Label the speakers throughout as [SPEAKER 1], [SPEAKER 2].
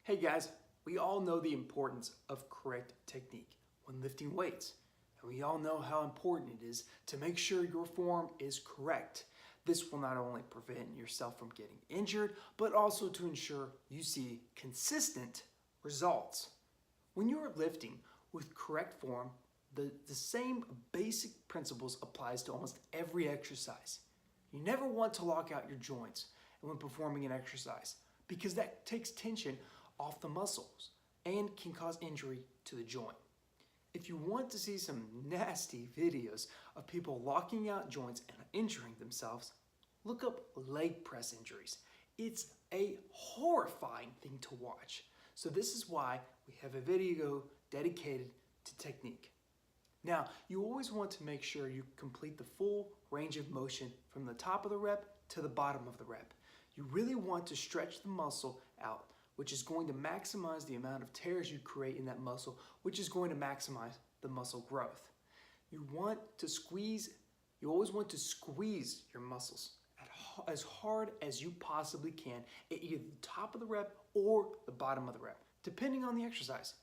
[SPEAKER 1] Hey guys, we all know the importance of correct technique when lifting weights. And we all know how important it is to make sure your form is correct. This will not only prevent yourself from getting injured, but also to ensure you see consistent results. When you are lifting with correct form, the same basic principles applies to almost every exercise. You never want to lock out your joints when performing an exercise because that takes tension off the muscles and can cause injury to the joint. If you want to see some nasty videos of people locking out joints and injuring themselves, look up leg press injuries. It's a horrifying thing to watch. So this is why we have a video dedicated to technique. Now, you always want to make sure you complete the full range of motion from the top of the rep to the bottom of the rep. You really want to stretch the muscle out, which is going to maximize the amount of tears you create in that muscle, which is going to maximize the muscle growth. You always want to squeeze your muscles as hard as you possibly can at either the top of the rep or the bottom of the rep, depending on the exercise.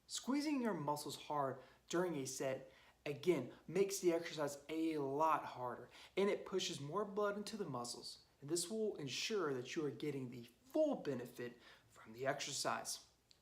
[SPEAKER 1] Squeezing your muscles hard during a set, again, makes the exercise a lot harder, and it pushes more blood into the muscles. And this will ensure that you are getting the full benefit from the exercise.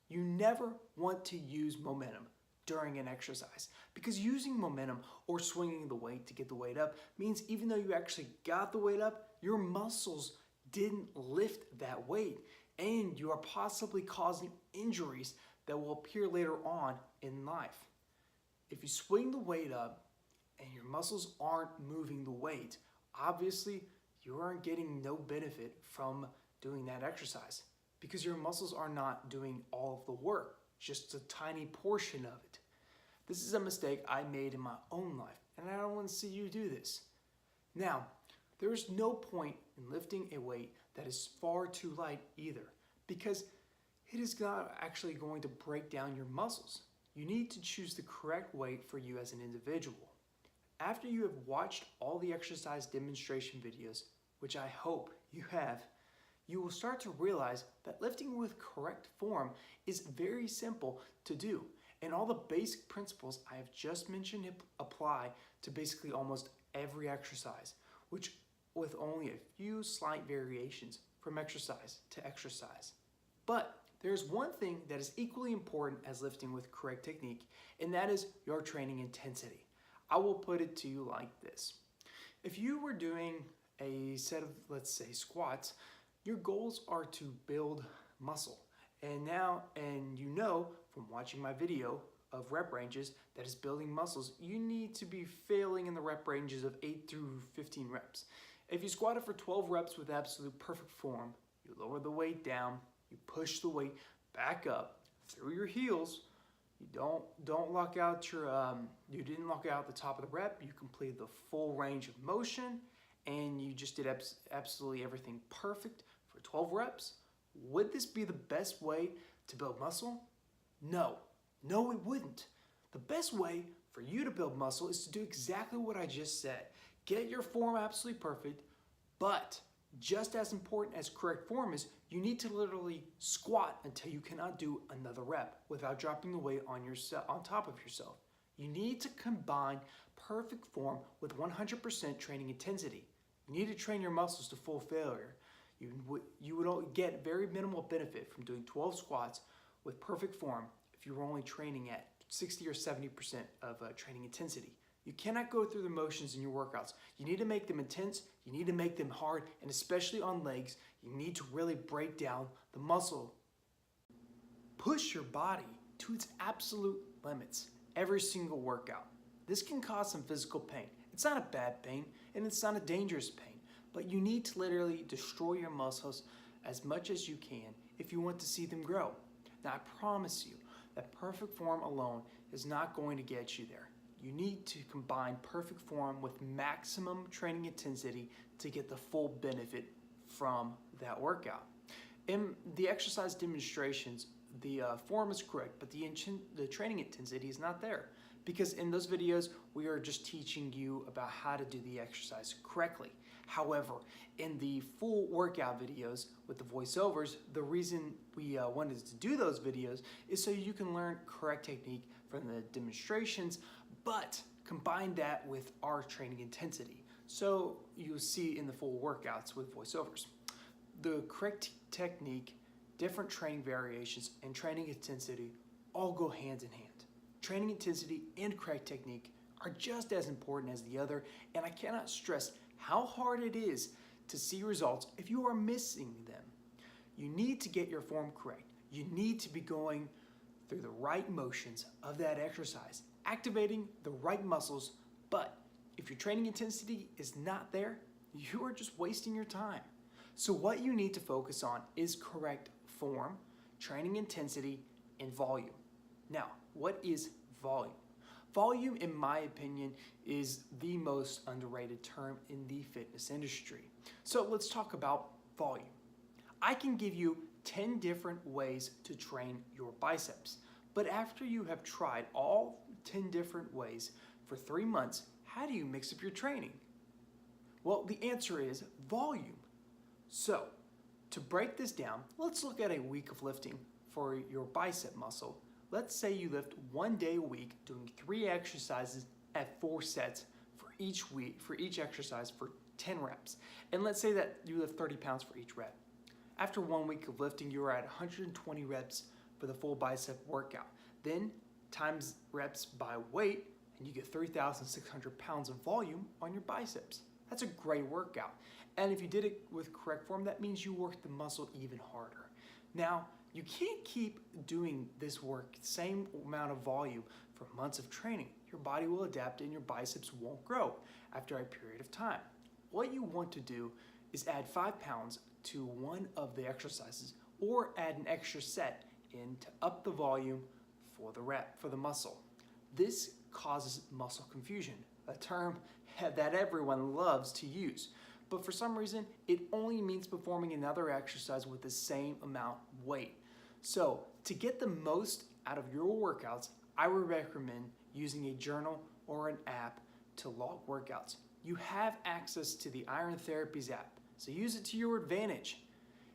[SPEAKER 1] You never want to use momentum during an exercise because using momentum or swinging the weight to get the weight up means even though you actually got the weight up, your muscles didn't lift that weight and you are possibly causing injuries that will appear later on in life. If you swing the weight up and your muscles aren't moving the weight, obviously you aren't getting no benefit from doing that exercise because your muscles are not doing all of the work, just a tiny portion of it. This is a mistake I made in my own life, and I don't want to see you do this. Now, there is no point in lifting a weight that is far too light either, because it is not actually going to break down your muscles. You need to choose the correct weight for you as an individual. After you have watched all the exercise demonstration videos, which I hope you have, you will start to realize that lifting with correct form is very simple to do. And all the basic principles I have just mentioned apply to basically almost every exercise, which with only a few slight variations from exercise to exercise. But there's one thing that is equally important as lifting with correct technique, and that is your training intensity. I will put it to you like this. If you were doing a set of, let's say, squats, your goals are to build muscle. And you know from watching my video of rep ranges that is building muscles, you need to be failing in the rep ranges of 8 through 15 reps. If you squatted for 12 reps with absolute perfect form, you lower the weight down, you push the weight back up through your heels. You don't lock out you didn't lock out the top of the rep. You completed the full range of motion and you just did absolutely everything perfect for 12 reps. Would this be the best way to build muscle? No, it wouldn't. The best way for you to build muscle is to do exactly what I just said. Get your form absolutely perfect, but just as important as correct form is, you need to literally squat until you cannot do another rep without dropping the weight on top of yourself. You need to combine perfect form with 100% training intensity. You need to train your muscles to full failure. You would get very minimal benefit from doing 12 squats with perfect form if you were only training at 60 or 70% of training intensity. You cannot go through the motions in your workouts. You need to make them intense, you need to make them hard, and especially on legs, you need to really break down the muscle. Push your body to its absolute limits every single workout. This can cause some physical pain. It's not a bad pain, and it's not a dangerous pain, but you need to literally destroy your muscles as much as you can if you want to see them grow. Now, I promise you that perfect form alone is not going to get you there. You need to combine perfect form with maximum training intensity to get the full benefit from that workout. In the exercise demonstrations, the form is correct, but the training intensity is not there because in those videos, we are just teaching you about how to do the exercise correctly, However, in the full workout videos with the voiceovers, the reason we wanted to do those videos is so you can learn correct technique from the demonstrations, but combine that with our training intensity. So you'll see in the full workouts with voiceovers. The correct technique, different training variations, and training intensity all go hand in hand. Training intensity and correct technique are just as important as the other, and I cannot stress how hard it is to see results if you are missing them. You need to get your form correct. You need to be going through the right motions of that exercise, activating the right muscles, but if your training intensity is not there, you are just wasting your time. So what you need to focus on is correct form, training intensity, and volume. Now, what is volume? Volume, in my opinion, is the most underrated term in the fitness industry. So let's talk about volume. I can give you 10 different ways to train your biceps, but after you have tried all 10 different ways for 3 months, how do you mix up your training? Well, the answer is volume. So, to break this down, let's look at a week of lifting for your bicep muscle. Let's say you lift 1 day a week doing 3 exercises at 4 sets for each week, for each exercise for 10 reps. And let's say that you lift 30 pounds for each rep. After 1 week of lifting, you're at 120 reps for the full bicep workout. Then times reps by weight, and you get 3,600 pounds of volume on your biceps. That's a great workout. And if you did it with correct form, that means you worked the muscle even harder. Now, you can't keep doing this work, same amount of volume for months of training. Your body will adapt and your biceps won't grow after a period of time. What you want to do is add 5 pounds to one of the exercises or add an extra set in to up the volume for the muscle. This causes muscle confusion, a term that everyone loves to use. But for some reason, it only means performing another exercise with the same amount of weight. So to get the most out of your workouts, I would recommend using a journal or an app to log workouts. You have access to the Iron Therapies app, so use it to your advantage.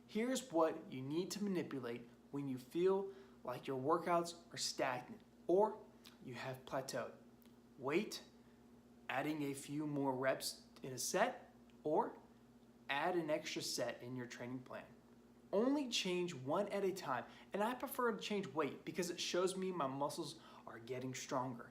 [SPEAKER 1] Here's what you need to manipulate when you feel like your workouts are stagnant or you have plateaued. Weight, adding a few more reps in a set, or add an extra set in your training plan. Only change one at a time, and I prefer to change weight because it shows me my muscles are getting stronger.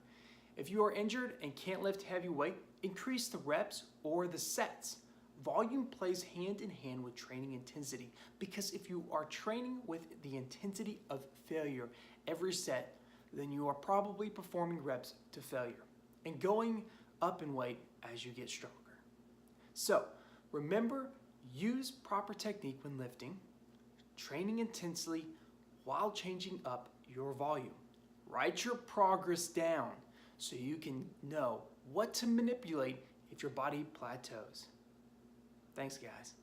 [SPEAKER 1] If you are injured and can't lift heavy weight, increase the reps or the sets. Volume plays hand in hand with training intensity because if you are training with the intensity of failure every set, then you are probably performing reps to failure and going up in weight as you get stronger. So remember, use proper technique when lifting, training intensely while changing up your volume. Write your progress down so you can know what to manipulate if your body plateaus. Thanks, guys.